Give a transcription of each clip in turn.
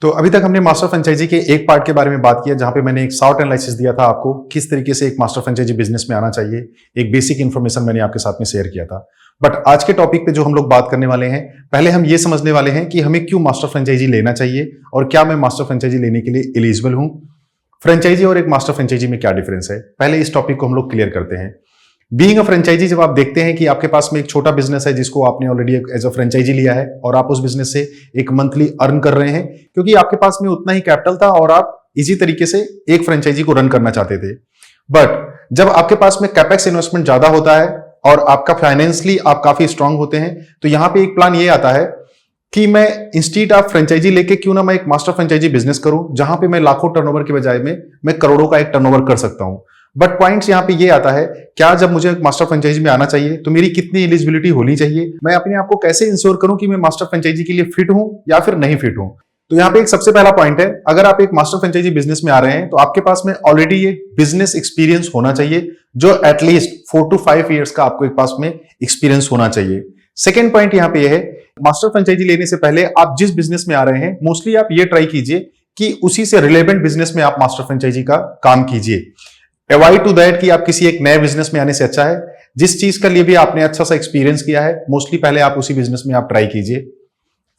तो अभी तक हमने मास्टर फ्रेंचाइजी के एक पार्ट के बारे में बात किया, जहां पे मैंने एक शॉर्ट एनालिसिस दिया था आपको किस तरीके से एक मास्टर फ्रेंचाइजी बिजनेस में आना चाहिए। एक बेसिक इन्फॉर्मेशन मैंने आपके साथ में शेयर किया था। बट आज के टॉपिक पे जो हम लोग बात करने वाले हैं, पहले हम ये समझने वाले हैं कि हमें क्यों मास्टर फ्रेंचाइजी लेना चाहिए और क्या मैं मास्टर फ्रेंचाइजी लेने के लिए एलिजिबल हूं। फ्रेंचाइजी और एक मास्टर फ्रेंचाइजी में क्या डिफरेंस है, पहले इस टॉपिक को हम लोग क्लियर करते हैं। बीइंग अ फ्रेंचाइजी, जब आप देखते हैं कि आपके पास में एक छोटा बिजनेस है जिसको आपने ऑलरेडी एज अ फ्रेंचाइजी लिया है और आप उस बिजनेस से एक मंथली अर्न कर रहे हैं क्योंकि आपके पास में उतना ही कैपिटल था और आप इजी तरीके से एक फ्रेंचाइजी को रन करना चाहते थे। बट जब आपके पास में कैपेक्स इन्वेस्टमेंट ज्यादा होता है और आपका फाइनेंशियली आप काफी स्ट्रांग होते हैं, तो यहां पे एक प्लान ये आता है कि मैं इंस्टीट्यूट ऑफ फ्रेंचाइजी लेके क्यों ना मैं एक मास्टर फ्रेंचाइजी बिजनेस करूं जहां पे मैं लाखों टर्नओवर के बजाय में मैं करोड़ों का एक टर्नओवर कर सकता हूं। बट पॉइंट्स यहां पे ये आता है, क्या जब मुझे मास्टर फ्रेंचाइजी में आना चाहिए तो मेरी कितनी एलिजिबिलिटी होनी चाहिए, मैं अपने आप को कैसे इंश्योर करूं कि मैं मास्टर फ्रेंचाइजी के लिए फिट हूं या फिर नहीं फिट हूं। तो यहां पे एक सबसे पहला पॉइंट है, अगर आप एक मास्टर फ्रेंचाइजी बिजनेस में आ रहे हैं तो आपके पास में ऑलरेडी एक बिजनेस एक्सपीरियंस होना चाहिए जो एटलीस्ट 4 to 5 ईयर्स का आपको एक पास में एक्सपीरियंस होना चाहिए। सेकेंड पॉइंट यहां पे है, मास्टर फ्रेंचाइजी लेने से पहले आप जिस बिजनेस में आ रहे हैं मोस्टली आप ये ट्राई कीजिए कि उसी से रिलेवेंट बिजनेस में आप मास्टर फ्रेंचाइजी का काम कीजिए। अवॉइड टू दैट कि आप किसी एक नए बिजनेस में आने से अच्छा है जिस चीज के लिए भी आपने अच्छा सा एक्सपीरियंस किया है, मोस्टली पहले आप उसी बिजनेस में आप ट्राई कीजिए।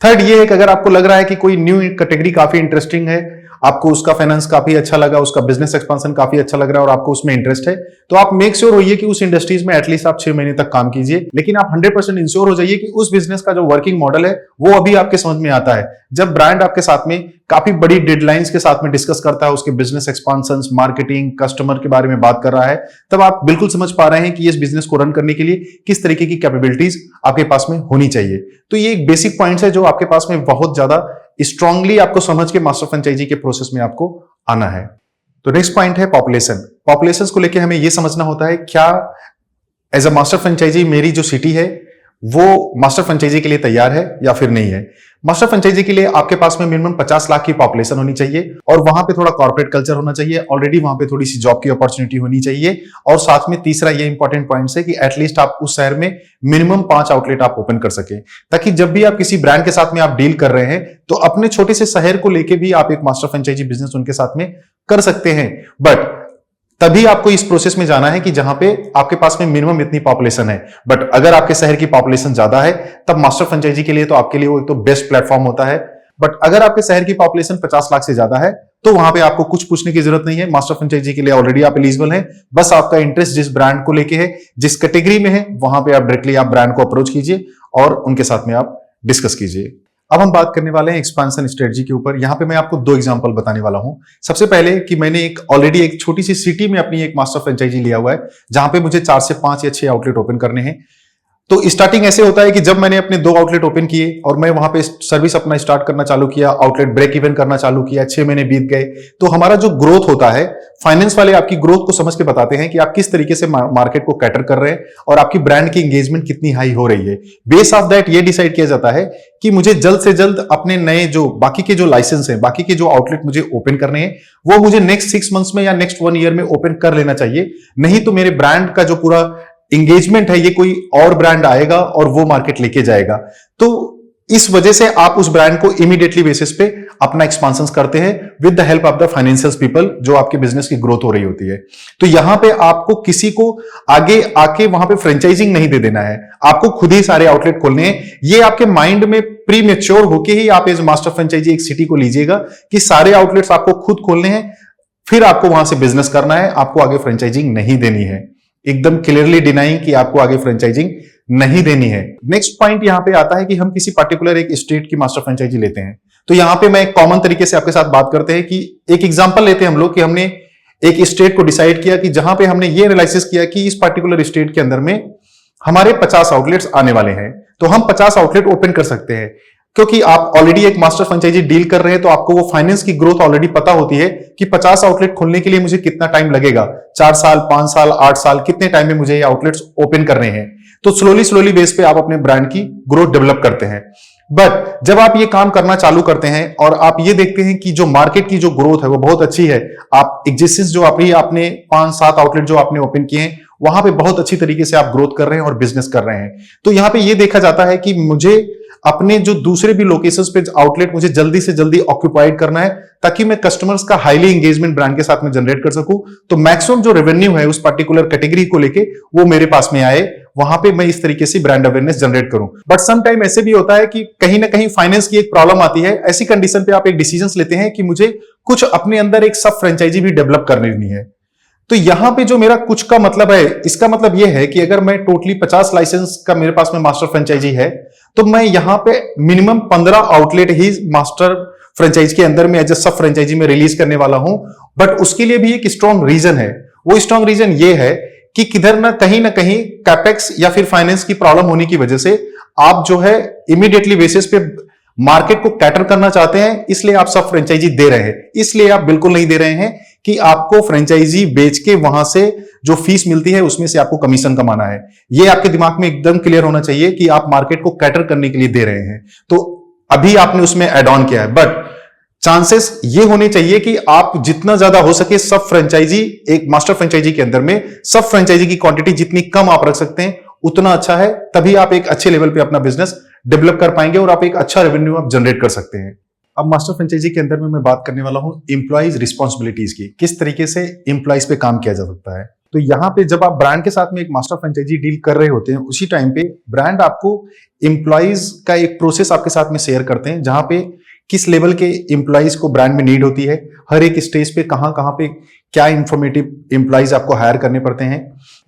थर्ड ये है कि अगर आपको लग रहा है कि कोई न्यू कैटेगरी काफी इंटरेस्टिंग है, आपको उसका फाइनेंस काफी अच्छा लगा, उसका बिजनेस एक्सपांशन काफी अच्छा लग रहा है और आपको उसमें इंटरेस्ट है, तो आप मेक श्योर होइए कि उस इंडस्ट्रीज में एटलीस्ट आप 6 महीने तक काम कीजिए। लेकिन आप 100% इंश्योर हो जाइए कि उस बिजनेस का जो वर्किंग मॉडल है वो अभी आपके समझ में आता है। जब ब्रांड आपके साथ में काफी बड़ी डेडलाइंस के साथ में डिस्कस करता है, उसके बिजनेस एक्सपांशन, मार्केटिंग, कस्टमर के बारे में बात कर रहा है, तब आप बिल्कुल समझ पा रहे हैं कि इस बिजनेस को रन करने के लिए किस तरीके की कैपेबिलिटीज आपके पास में होनी चाहिए। तो ये एक बेसिक पॉइंट्स है जो आपके पास में बहुत ज्यादा स्ट्रांगली आपको समझ के मास्टर फ्रेंचाइजी के प्रोसेस में आपको आना है। तो नेक्स्ट पॉइंट है पॉपुलेशन। पॉपुलेशन को लेकर हमें यह समझना होता है, क्या एज अ मास्टर फ्रेंचाइजी मेरी जो सिटी है वो मास्टर फ्रेंचाइजी के लिए तैयार है या फिर नहीं है। मास्टर फ्रेंचाइजी के लिए आपके पास में मिनिमम 50 लाख की पॉपुलेशन होनी चाहिए और वहां पे थोड़ा कॉर्पोरेट कल्चर होना चाहिए, ऑलरेडी वहां पे थोड़ी सी जॉब की अपॉर्चुनिटी होनी चाहिए और साथ में तीसरा ये इंपॉर्टेंट पॉइंट है कि एटलीस्ट आप उस शहर में मिनिमम 5 आउटलेट आप ओपन कर सके, ताकि जब भी आप किसी ब्रांड के साथ में आप डील कर रहे हैं तो अपने छोटे से शहर को लेके भी आप एक मास्टर फ्रेंचाइजी बिजनेस उनके साथ में कर सकते हैं। बट तभी आपको इस प्रोसेस में जाना है कि जहां पे आपके पास में मिनिमम इतनी पॉपुलेशन है। बट अगर आपके शहर की पॉपुलेशन ज्यादा है तब मास्टर फ्रेंचाइजी के लिए तो आपके लिए वो तो बेस्ट प्लेटफॉर्म होता है। बट अगर आपके शहर की पॉपुलेशन 50 लाख से ज्यादा है तो वहां पे आपको कुछ पूछने की जरूरत नहीं है, मास्टर फ्रेंचाइजी के लिए ऑलरेडी आप एलिजिबल हैं। बस आपका इंटरेस्ट जिस ब्रांड को लेके है, जिस कैटेगरी में है, वहां पे आप डायरेक्टली आप ब्रांड को अप्रोच कीजिए और उनके साथ में आप डिस्कस कीजिए। अब हम बात करने वाले हैं एक्सपेंशन स्ट्रेटजी के ऊपर। यहां पे मैं आपको 2 एग्जांपल बताने वाला हूं। सबसे पहले कि मैंने एक ऑलरेडी एक छोटी सी सिटी में अपनी एक मास्टर फ्रेंचाइजी लिया हुआ है जहां पे मुझे 4 से 5 या 6 आउटलेट ओपन करने हैं। तो स्टार्टिंग ऐसे होता है कि जब मैंने अपने 2 आउटलेट ओपन किए और मैं वहां पे सर्विस अपना स्टार्ट करना चालू किया, आउटलेट ब्रेक इवन करना चालू किया, 6 महीने बीत गए, तो हमारा जो ग्रोथ होता है, फाइनेंस वाले आपकी ग्रोथ को समझ के बताते हैं कि आप किस तरीके से मार्केट को कैटर कर रहे हैं और आपकी ब्रांड की एंगेजमेंट कितनी हाई हो रही है। बेस ऑफ दैट ये डिसाइड किया जाता है कि मुझे जल्द से जल्द अपने नए जो बाकी के जो लाइसेंस हैं, बाकी के जो आउटलेट मुझे ओपन करने हैं, वो मुझे नेक्स्ट 6 मंथ्स में या नेक्स्ट 1 ईयर में ओपन कर लेना चाहिए। नहीं तो मेरे ब्रांड का जो पूरा इंगेजमेंट है ये कोई और ब्रांड आएगा और वो मार्केट लेके जाएगा। तो इस वजह से आप उस ब्रांड को इमीडिएटली बेसिस पे अपना एक्सपांशन करते हैं with the help of the financial people जो आपके बिजनेस की ग्रोथ हो रही होती है। तो यहां पे आपको किसी को आगे आके वहां पे फ्रेंचाइजिंग नहीं दे देना है, आपको खुद ही सारे आउटलेट खोलने हैं। ये आपके माइंड में प्री मैच्योर होके ही आप एज मास्टर फ्रेंचाइजी एक सिटी को लीजिएगा कि सारे आउटलेट्स आपको खुद खोलने हैं, फिर आपको वहां से बिजनेस करना है, आपको आगे फ्रेंचाइजिंग नहीं देनी है। एकदम क्लियरली डिनाइंग कि आपको आगे फ्रेंचाइजिंग नहीं देनी है। नेक्स्ट पॉइंट यहां पे आता है कि हम किसी पर्टिकुलर एक स्टेट की मास्टर फ्रेंचाइजी लेते हैं। तो यहां पे मैं एक कॉमन तरीके से आपके साथ बात करते हैं कि एक एग्जांपल लेते हैं हम लोग कि हमने एक स्टेट को डिसाइड किया कि जहां पे हमने ये एनालिसिस किया कि इस पर्टिकुलर स्टेट के अंदर में हमारे 50 आउटलेट्स आने वाले हैं, तो हम 50 आउटलेट ओपन कर सकते हैं। क्योंकि आप ऑलरेडी एक मास्टर फ्रेंचाइजी डील कर रहे हैं तो आपको वो फाइनेंस की ग्रोथ ऑलरेडी पता होती है कि 50 आउटलेट खोलने के लिए मुझे कितना टाइम लगेगा, 4 साल, 5 साल, 8 साल, कितने टाइम में मुझे ये आउटलेट्स ओपन करने हैं। तो स्लोली बेस पे आप अपने ब्रांड की ग्रोथ डेवलप करते हैं। बट जब आप ये काम करना चालू करते हैं और आप ये देखते हैं कि जो मार्केट की जो ग्रोथ है वो बहुत अच्छी है, आप एग्जिस्टेंस जो आपने 5-7 आउटलेट जो आपने ओपन किए हैं वहां पे बहुत अच्छी तरीके से आप ग्रोथ कर रहे हैं और बिजनेस कर रहे हैं, तो यहां पे ये देखा जाता है कि मुझे अपने जो दूसरे भी लोकेशंस पे आउटलेट मुझे जल्दी से जल्दी ऑक्यूपाइड करना है, ताकि मैं कस्टमर्स का हाईली एंगेजमेंट ब्रांड के साथ में जनरेट कर सकूं। तो मैक्सिमम जो रेवेन्यू है उस पर्टिकुलर कैटेगरी को लेके वो मेरे पास में आए, वहां पे मैं इस तरीके से ब्रांड अवेयरनेस जनरेट करूं। बट सम टाइम ऐसे भी होता है कि कहीं ना कहीं फाइनेंस की एक प्रॉब्लम आती है। ऐसी कंडीशन पे आप एक डिसीजन लेते हैं कि मुझे कुछ अपने अंदर एक सब फ्रेंचाइजी भी डेवलप करनी है। तो यहां पे जो मेरा कुछ का मतलब है, इसका मतलब यह है कि अगर मैं टोटली 50 लाइसेंस का मेरे पास में मास्टर फ्रेंचाइजी है, तो मैं यहां पे मिनिमम 15 आउटलेट ही मास्टर फ्रेंचाइज के अंदर में एज ए सब फ्रेंचाइजी में रिलीज करने वाला हूं। बट उसके लिए भी एक स्ट्रॉन्ग रीजन है। वो स्ट्रॉन्ग रीजन ये है कि किधर ना कहीं कैपेक्स या फिर फाइनेंस की प्रॉब्लम होने की वजह से आप जो है इमीडिएटली बेसिस पे मार्केट को कैटर करना चाहते हैं, इसलिए आप सब फ्रेंचाइजी दे रहे हैं। इसलिए आप बिल्कुल नहीं दे रहे हैं कि आपको फ्रेंचाइजी बेच के वहां से जो फीस मिलती है उसमें से आपको कमीशन कमाना है। ये आपके दिमाग में एकदम क्लियर होना चाहिए कि आप मार्केट को कैटर करने के लिए दे रहे हैं। तो अभी आपने उसमें एड ऑन किया है, बट चांसेस ये होने चाहिए कि आप जितना ज्यादा हो सके सब फ्रेंचाइजी, एक मास्टर फ्रेंचाइजी के अंदर में सब फ्रेंचाइजी की क्वांटिटी जितनी कम आप रख सकते हैं उतना अच्छा है। तभी आप एक अच्छे लेवल पे अपना बिजनेस डेवलप कर पाएंगे और आप एक अच्छा रेवेन्यू आप जनरेट कर सकते हैं। अब मास्टर फ्रेंचाइजी के अंदर में मैं बात करने वाला हूं एम्प्लॉइज रिस्पॉन्सिबिलिटीज की, किस तरीके से एम्प्लॉइज पे काम किया जा सकता है। तो यहां पे जब आप ब्रांड के साथ में एक मास्टर फ्रेंचाइजी डील कर रहे होते हैं, उसी टाइम पे ब्रांड आपको एम्प्लॉइज का एक प्रोसेस आपके साथ में शेयर करते हैं, जहां पे किस लेवल के एम्प्लॉइज को ब्रांड में नीड होती है, हर एक स्टेज पे कहां कहां पे क्या इंफॉर्मेटिव एम्प्लॉइज आपको हायर करने पड़ते हैं,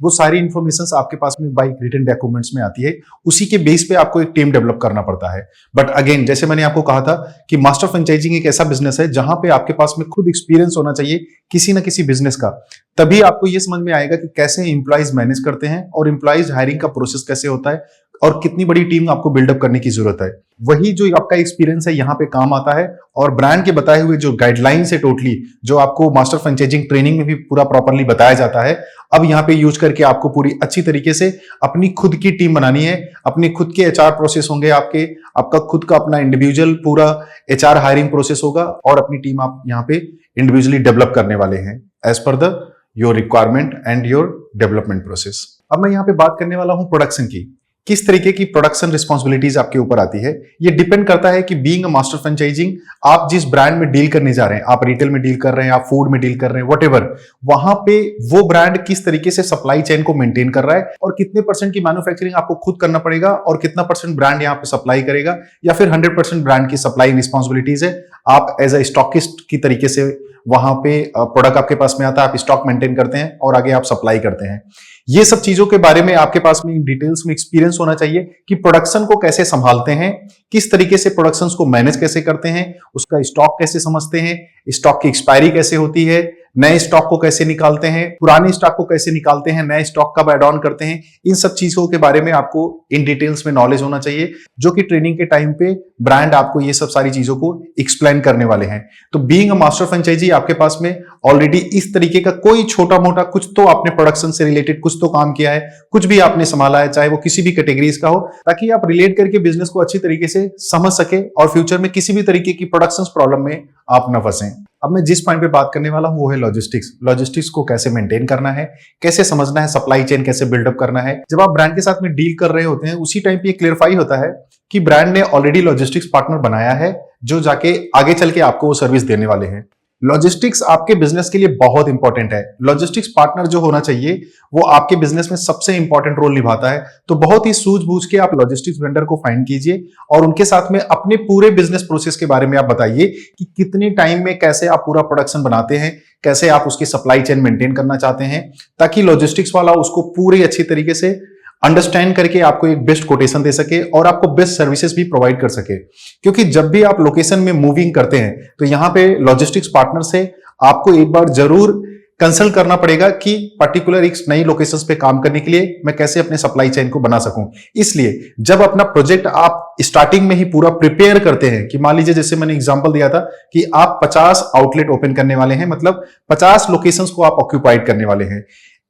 वो सारी इंफॉर्मेशन आपके पास में बाय रिटन डॉक्यूमेंट्स में आती है। उसी के बेस पे आपको एक टीम डेवलप करना पड़ता है। बट अगेन, जैसे मैंने आपको कहा था कि मास्टर फ्रेंचाइजिंग एक ऐसा बिजनेस है जहां पे आपके पास में खुद एक्सपीरियंस होना चाहिए किसी ना किसी बिजनेस का। तभी आपको ये समझ में आएगा कि कैसे एम्प्लॉइज मैनेज करते हैं और एम्प्लॉइज हायरिंग का प्रोसेस कैसे होता है और कितनी बड़ी टीम आपको बिल्डअप करने की जरूरत है। वही जो आपका एक्सपीरियंस है यहाँ पे काम आता है, और ब्रांड के बताए हुए जो गाइडलाइंस है टोटली, जो आपको मास्टर फ्रेंचाइजिंग ट्रेनिंग में भी पूरा प्रॉपर्ली बताया जाता है, अब यहाँ पे यूज करके आपको पूरी अच्छी तरीके से अपनी खुद की टीम बनानी है। अपने खुद के एचआर प्रोसेस होंगे, आपका खुद का अपना इंडिविजुअल पूरा एचआर हायरिंग प्रोसेस होगा, और अपनी टीम आप यहाँ पे इंडिविजुअली डेवलप करने वाले हैं as per the your requirement and your development process. अब मैं यहाँ पे बात करने वाला हूँ प्रोडक्शन की, किस तरीके की प्रोडक्शन रिस्पॉन्सिबिलिटीज आपके ऊपर आती है। ये डिपेंड करता है कि बीइंग अ मास्टर फ्रेंचाइजिंग आप जिस ब्रांड में डील करने जा रहे हैं, आप रिटेल में डील कर रहे हैं, आप फूड में डील कर रहे हैं, व्हाटएवर, वहां पे वो ब्रांड किस तरीके से सप्लाई चेन को मेंटेन कर रहा है, और कितने परसेंट की मैन्युफैक्चरिंग आपको खुद करना पड़ेगा और कितना परसेंट ब्रांड यहाँ पे सप्लाई करेगा, या फिर 100% ब्रांड की सप्लाई रिस्पॉन्सिबिलिटीज है। आप एज अ स्टॉकिस्ट की तरीके से वहां पे प्रोडक्ट आपके पास में आता है, आप स्टॉक मेंटेन करते हैं और आगे आप सप्लाई करते हैं। ये सब चीजों के बारे में आपके पास में डिटेल्स में एक्सपीरियंस होना चाहिए कि प्रोडक्शन को कैसे संभालते हैं, किस तरीके से प्रोडक्शन को मैनेज कैसे करते हैं, उसका स्टॉक कैसे समझते हैं, स्टॉक की एक्सपायरी कैसे होती है, नए स्टॉक को कैसे निकालते हैं, पुराने स्टॉक को कैसे निकालते हैं, नए स्टॉक कब ऐड ऑन करते हैं। इन सब चीजों के बारे में आपको इन डिटेल्स में नॉलेज होना चाहिए, जो कि ट्रेनिंग के टाइम पे ब्रांड आपको ये सब सारी चीजों को एक्सप्लेन करने वाले हैं। तो बीइंग अ मास्टर फ्रेंचाइजी आपके पास में ऑलरेडी इस तरीके का कोई छोटा मोटा कुछ तो आपने प्रोडक्शन से रिलेटेड कुछ तो काम किया है, कुछ भी आपने संभाला है, चाहे वो किसी भी कैटेगरीज का हो, ताकि आप रिलेट करके बिजनेस को अच्छी तरीके से समझ सके और फ्यूचर में किसी भी तरीके की प्रोडक्शन प्रॉब्लम में आप न फंसें। अब मैं जिस पॉइंट पे बात करने वाला हूं वो है लॉजिस्टिक्स। लॉजिस्टिक्स को कैसे मेंटेन करना है, कैसे समझना है, सप्लाई चेन कैसे बिल्डअप करना है। जब आप ब्रांड के साथ में डील कर रहे होते हैं, उसी टाइम पे ये क्लियरफाई होता है कि ब्रांड ने ऑलरेडी लॉजिस्टिक्स पार्टनर बनाया है, जो जाके आगे चल के आपको वो सर्विस देने वाले हैं। लॉजिस्टिक्स आपके बिजनेस के लिए बहुत इंपॉर्टेंट है। लॉजिस्टिक्स पार्टनर जो होना चाहिए वो आपके बिजनेस में सबसे इंपॉर्टेंट रोल निभाता है। तो बहुत ही सूझबूझ के आप लॉजिस्टिक्स वेंडर को फाइंड कीजिए और उनके साथ में अपने पूरे बिजनेस प्रोसेस के बारे में आप बताइए कि कितने टाइम में कैसे आप पूरा प्रोडक्शन बनाते हैं, कैसे आप उसकी सप्लाई चेन मेंटेन करना चाहते हैं, ताकि लॉजिस्टिक्स वाला उसको पूरी अच्छी तरीके से अंडरस्टैंड करके आपको एक बेस्ट कोटेशन दे सके और आपको बेस्ट सर्विसेज भी प्रोवाइड कर सके। क्योंकि जब भी आप लोकेशन में मूविंग करते हैं तो यहां पे लॉजिस्टिक्स पार्टनर से आपको एक बार जरूर कंसल्ट करना पड़ेगा कि पर्टिकुलर एक नई लोकेशंस पे काम करने के लिए मैं कैसे अपने सप्लाई चेन को बना सकूं। इसलिए जब अपना प्रोजेक्ट आप स्टार्टिंग में ही पूरा प्रिपेयर करते हैं, कि मान लीजिए जैसे मैंने एग्जांपल दिया था कि आप 50 आउटलेट ओपन करने वाले हैं, मतलब 50 लोकेशंस को आप ऑक्यूपाइड करने वाले हैं,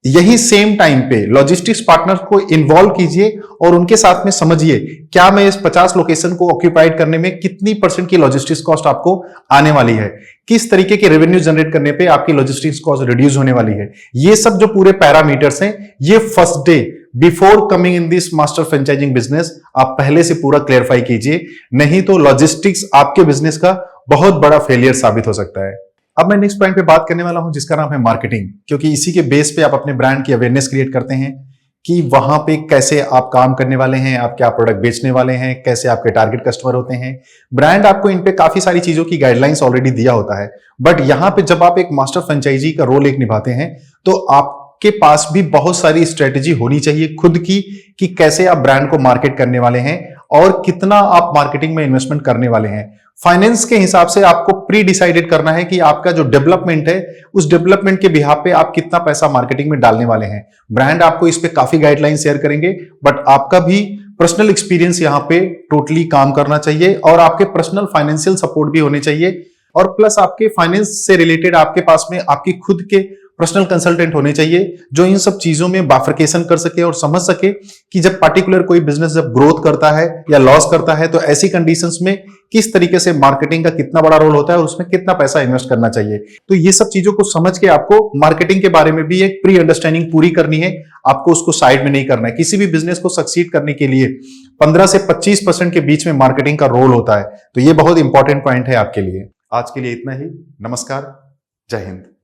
यही सेम टाइम पे लॉजिस्टिक्स पार्टनर को इन्वॉल्व कीजिए और उनके साथ में समझिए क्या मैं इस 50 लोकेशन को ऑक्यूपाइड करने में कितनी परसेंट की लॉजिस्टिक्स कॉस्ट आपको आने वाली है, किस तरीके के रेवेन्यू जनरेट करने पे आपकी लॉजिस्टिक्स कॉस्ट रिड्यूस होने वाली है। ये सब जो पूरे पैरामीटर्स हैं, ये first day before coming in this master franchising business आप पहले से पूरा क्लेरिफाई कीजिए, नहीं तो लॉजिस्टिक्स आपके बिजनेस का बहुत बड़ा फेलियर साबित हो सकता है। अब मैं नेक्स्ट पॉइंट पे बात करने वाला हूं जिसका नाम है मार्केटिंग, क्योंकि इसी के बेस पे आप अपने ब्रांड की अवेयरनेस क्रिएट करते हैं कि वहां पे कैसे आप काम करने वाले हैं, आप क्या प्रोडक्ट बेचने वाले हैं, कैसे आपके टारगेट कस्टमर होते हैं। ब्रांड आपको इन पे काफी सारी चीजों की गाइडलाइंस ऑलरेडी दिया होता है, बट यहां पे जब आप एक मास्टर फ्रेंचाइजी का रोल एक निभाते हैं तो आपके पास भी बहुत सारी स्ट्रेटेजी होनी चाहिए खुद की कि कैसे आप ब्रांड को मार्केट करने वाले हैं और कितना आप मार्केटिंग में इन्वेस्टमेंट करने वाले हैं। फाइनेंस के हिसाब से आपको प्री डिसाइडेड करना है कि आपका जो डेवलपमेंट है उस डेवलपमेंट के बिहाफ पे आप कितना पैसा मार्केटिंग में डालने वाले हैं। ब्रांड आपको इस पे काफी गाइडलाइन शेयर करेंगे, बट आपका भी पर्सनल एक्सपीरियंस यहां पे टोटली काम करना चाहिए और आपके पर्सनल फाइनेंशियल सपोर्ट भी होने चाहिए, और प्लस आपके फाइनेंस से रिलेटेड आपके पास में आपकी खुद के पर्सनल कंसल्टेंट होने चाहिए जो इन सब चीजों में बाइफरकेशन कर सके और समझ सके कि जब पार्टिकुलर कोई बिजनेस जब ग्रोथ करता है या लॉस करता है तो ऐसी कंडीशंस में किस तरीके से मार्केटिंग का कितना बड़ा रोल होता है और उसमें कितना पैसा इन्वेस्ट करना चाहिए। तो ये सब चीजों को समझ के आपको मार्केटिंग के बारे में भी एक प्री अंडरस्टैंडिंग पूरी करनी है, आपको उसको साइड में नहीं करना है। किसी भी बिजनेस को सक्सीड करने के लिए 15 से 25% के बीच में मार्केटिंग का रोल होता है, तो ये बहुत इंपॉर्टेंट पॉइंट है आपके लिए। आज के लिए इतना ही। नमस्कार, जय हिंद।